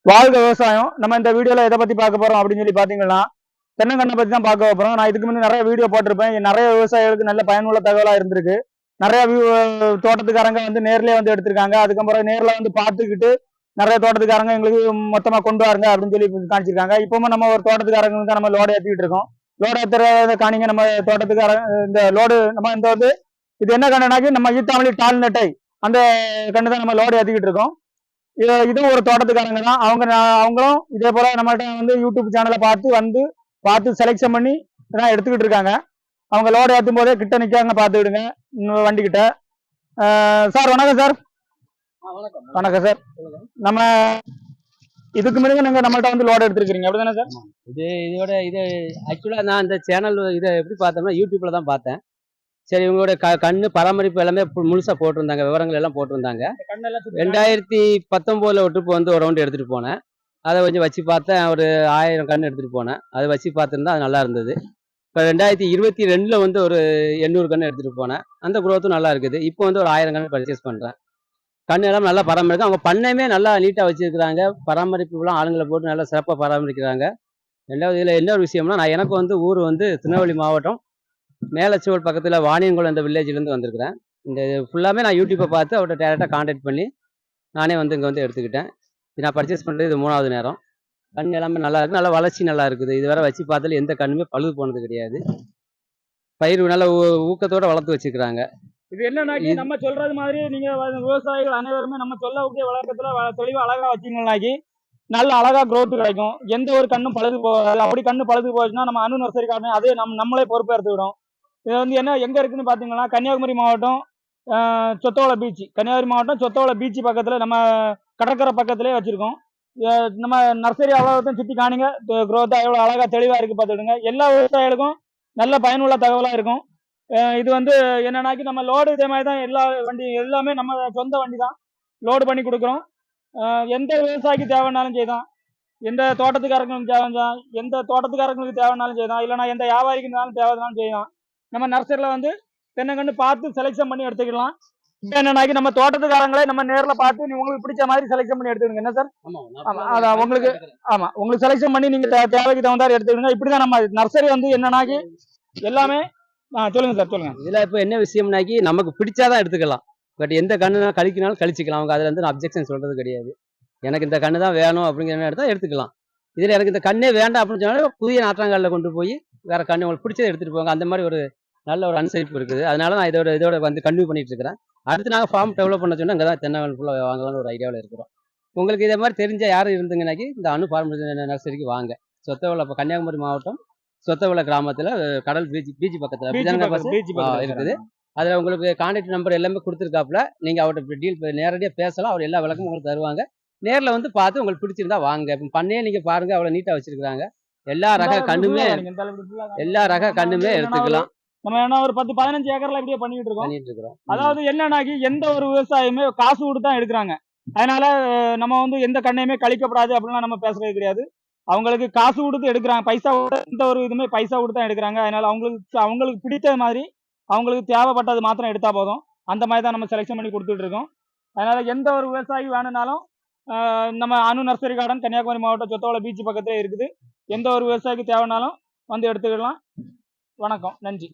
வாழ்க விவசாயம். நம்ம இந்த வீடியோல எதை பத்தி பார்க்க போறோம் அப்படின்னு சொல்லி பாத்தீங்கன்னா, தென்னங்கண்ணை பத்தி தான் பார்க்க போறோம். நான் இதுக்கு முன்னாடி நிறைய வீடியோ போட்டிருப்பேன். நிறைய விவசாயிகளுக்கு நல்ல பயனுள்ள தகவலா இருந்திருக்கு. நிறைய தோட்டத்துக்காரங்க வந்து நேர்லயே வந்து எடுத்திருக்காங்க. அதுக்கப்புறம் நேர்ல வந்து பார்த்துக்கிட்டு நிறைய தோட்டத்துக்காரங்க எங்களுக்கு மொத்தமா கொண்டு வாருங்க அப்படின்னு சொல்லி காமிச்சிருக்காங்க. இப்பவும் நம்ம ஒரு தோட்டத்துக்காரங்க தான் நம்ம லோடு ஏற்றிட்டு இருக்கோம். லோடு ஏற்றுறத காணிங்க நம்ம தோட்டத்துக்காரங்க. இந்த லோடு நம்ம இந்த வந்து இது என்ன கண்ணுனாக்கி நம்ம ஈத்தாமலி டால் நெட்டை அந்த கண்ணு தான் நம்ம லோடு ஏற்றிக்கிட்டு இருக்கோம். இதுவும் ஒரு தோட்டத்துக்காரங்க தான். அவங்களும் இதே போல நம்மகிட்ட வந்து யூடியூப் சேனலை பார்த்து செலக்ஷன் பண்ணி இதெல்லாம் எடுத்துக்கிட்டு இருக்காங்க. அவங்க லோடு ஏற்றும் போதே கிட்ட நிற்காங்க, பார்த்துக்கிடுங்க வண்டி கிட்ட. சார் வணக்கம் சார். வணக்கம் சார். நம்ம இதுக்கு முன்னாடி நீங்க நம்மள்ட்ட வந்து லோடு எடுத்துருக்கீங்க அப்படிதானே சார்? இது ஆக்சுவலா நான் இந்த சேனல் இதை எப்படி பார்த்தோம்னா யூடியூப்ல தான் பார்த்தேன். சரி, இவங்களோட கண்ணு பராமரிப்பு எல்லாமே முழுசா போட்டிருந்தாங்க, விவரங்கள் எல்லாம் போட்டிருந்தாங்க. 2019 ஒரு ட்ரிப் வந்து ஒரு ரவுண்ட் எடுத்துட்டு போனேன். அதை கொஞ்சம் வச்சு பார்த்தேன். ஒரு 1000 கன்று எடுத்துட்டு போனேன். அதை வச்சு பார்த்துருந்தா அது நல்லா இருந்தது. இப்போ 2022 வந்து ஒரு 800 கன்று எடுத்துட்டு போனேன். அந்த குரோத்தும் நல்லா இருக்குது. இப்போ வந்து ஒரு 1000 கன்று பர்ச்சேஸ் பண்றேன். கண்ணு எல்லாம் நல்லா பராமரிக்கும். அவங்க பண்ணையுமே நல்லா நீட்டா வச்சிருக்கிறாங்க. பராமரிப்புலாம் ஆளுங்களை போட்டு நல்லா சிறப்பாக பராமரிக்கிறாங்க. ரெண்டாவது இதில் என்ன ஒரு விஷயம்னா, எனக்கு வந்து ஊர் வந்து திருநெல்வேலி மாவட்டம் மேலச்சுவல் பக்கத்தில் வாணியங்குளம் இந்த வில்லேஜ்லேருந்து வந்திருக்கிறேன். இந்த ஃபுல்லாமே நான் யூடியூப்பை பார்த்து அவர்கிட்ட டேரெக்டாக கான்டாக்ட் பண்ணி நானே வந்து இங்கே வந்து எடுத்துக்கிட்டேன். இது நான் பர்ச்சேஸ் பண்ணுறது இது 3வது நேரம். கண் எல்லாமே நல்லா இருக்குது, நல்லா வளர்ச்சி நல்லா இருக்குது. இதுவரை வச்சு பார்த்தாலும் எந்த கண்ணுமே பழுது போனது கிடையாது. பயிர் நல்ல ஊக்கத்தோட வளர்த்து வச்சுக்கிறாங்க. இது என்னன்னா, நம்ம சொல்றது மாதிரி நீங்க விவசாயிகள் அனைவருமே நம்ம சொல்லக்கூடிய வழக்கத்துல தெளிவா அழகா வச்சீங்கன்னாக்கி நல்ல அழகா growth கிடைக்கும். எந்த ஒரு கண்ணும் பழுது போகாது. அப்படி கண்ணு பழுது போச்சுன்னா நம்ம அணு நர்சரி காரணம் அதே நம்மளே பொறுப்பேற்றுக்கிடும். இது வந்து என்ன எங்க இருக்குன்னு பாத்தீங்கன்னா, கன்னியாகுமரி மாவட்டம் சொத்தோலை பீச். கன்னியாகுமரி மாவட்டம் சொத்தோலை பீச் பக்கத்துல நம்ம கடற்கரை பக்கத்திலே வச்சிருக்கோம். நம்ம நர்சரி அவ்வளோத்தையும் சுற்றி காணிங்க. growth எவ்வளோ அழகா தெளிவா இருக்கு பார்த்துக்கிடுங்க. எல்லா விவசாயிகளுக்கும் நல்ல பயனுள்ள தகவலா இருக்கும். இது வந்து என்னன்னாக்கி நம்ம லோடு இதே மாதிரி தான். எல்லா வண்டி எல்லாமே நம்ம சொந்த வண்டி தான் லோடு பண்ணி கொடுக்குறோம். எந்த விவசாயிக்கு தேவைன்னாலும் செய்தான், எந்த தோட்டத்துக்காரங்களுக்கு தேவைதான், எந்த தோட்டத்துக்காரங்களுக்கு தேவைன்னாலும் செய்தான், இல்லைனா எந்த வியாபாரிக்கு இருந்தாலும் தேவைனாலும் செய்யலாம். நம்ம நர்சரியில் வந்து தென்னங்கன்று பார்த்து செலெக்ஷன் பண்ணி எடுத்துக்கலாம். இப்போ என்னன்னாக்கி நம்ம தோட்டத்துக்காரங்களே நம்ம நேரில் பார்த்து நீ உங்களுக்கு பிடிச்ச மாதிரி செலெக்ஷன் பண்ணி எடுத்துக்கங்க. என்ன சார்? ஆமாம், அதான் உங்களுக்கு உங்களுக்கு செலெக்ஷன் பண்ணி நீங்கள் தேவைக்கு தகுந்தாரு எடுத்துக்கணும். இப்படி தான் நம்ம நர்சரி வந்து என்னன்னாக்கி எல்லாமே. சொல்லுங்க சார், சொல்லுங்க. இதில் இப்போ என்ன விஷயம்னாக்கி நமக்கு பிடிச்சாதான் எடுத்துக்கலாம். பட் எந்த கண்ணு கழிக்கினாலும் கழிச்சிக்கலாம். அவங்க அதில் வந்து நான் அப்ஜெக்ஷன் சொல்றது கிடையாது. எனக்கு இந்த கண்ணு தான் வேணும் அப்படிங்கிற எடுத்தா எடுத்துக்கலாம். இதில் எனக்கு இந்த கண்ணே வேண்டாம் அப்படின்னு சொன்னாலும் புதிய நாற்றாங்காலில் கொண்டு போய் வேற கண்ணு உங்களுக்கு பிடிச்சதை எடுத்துட்டு போங்க. அந்த மாதிரி ஒரு நல்ல ஒரு அனுசரிப்பு இருக்குது. அதனால நான் இதோட வந்து கன்டினியூ பண்ணிட்டு இருக்கிறேன். அடுத்து நாங்கள் ஃபார்ம் டெவலப் பண்ண சொன்னால் அங்கே தான் தென்னங்கன்று ஃபுல்லாக வாங்கலாம்னு ஒரு ஐடியாவில் இருக்கிறோம். உங்களுக்கு இதே மாதிரி தெரிஞ்ச யாரும் இருந்துங்கனாக்கி இந்த அணு ஃபார்ம் நர்சரிக்கு வாங்க. சொத்தவளை இப்போ கன்னியாகுமரி மாவட்டம் சொத்தவளை கிராமத்தில் கடல் பீச் பக்கத்தில் இருக்குது. அதில் உங்களுக்கு கான்டாக்ட் நம்பர் எல்லாமே கொடுத்துருக்காப்புல. நீங்கள் அவர்கிட்ட டீல் நேரடியாக பேசலாம். அவர் எல்லா விளக்கமும் உங்களுக்கு தருவாங்க. நேரில் வந்து பார்த்து உங்களுக்கு பிடிச்சிருந்தா வாங்க. இப்போ பண்ணையே நீங்கள் பாருங்கள், அவ்வளோ நீட்டாக வச்சுருக்காங்க. எல்லா ரக கண்ணுமே எடுத்துக்கலாம். நம்ம என்ன ஒரு 10-15 ஏக்கர்ல இப்படியே பண்ணிட்டு இருக்கோம். அதாவது என்னன்னாக்கி எந்த ஒரு விவசாயமே காசு கொடுத்து தான் எடுக்கிறாங்க. அதனால நம்ம வந்து எந்த கண்ணையுமே கழிக்கப்படாது அப்படின்னா நம்ம பேசுறது கிடையாது. அவங்களுக்கு காசு கொடுத்து எடுக்கிறாங்க. பைசா எந்த ஒரு இதுவுமே பைசா கொடுத்து தான் எடுக்கிறாங்க. அதனால அவங்களுக்கு பிடித்த மாதிரி அவங்களுக்கு தேவைப்பட்டது மாத்திரம் எடுத்தா போதும். அந்த மாதிரி தான் நம்ம செலெக்ஷன் பண்ணி கொடுத்துட்டு இருக்கோம். அதனால எந்த ஒரு விவசாயி வேணும்னாலும் நம்ம அணு நர்சரி கார்டன் கன்னியாகுமரி மாவட்டம் சொத்தோலை பீச் பக்கத்திலே இருக்குது. எந்த ஒரு விவசாயிக்கு தேவைனாலும் வந்து எடுத்துக்கலாம். வணக்கம், நன்றி.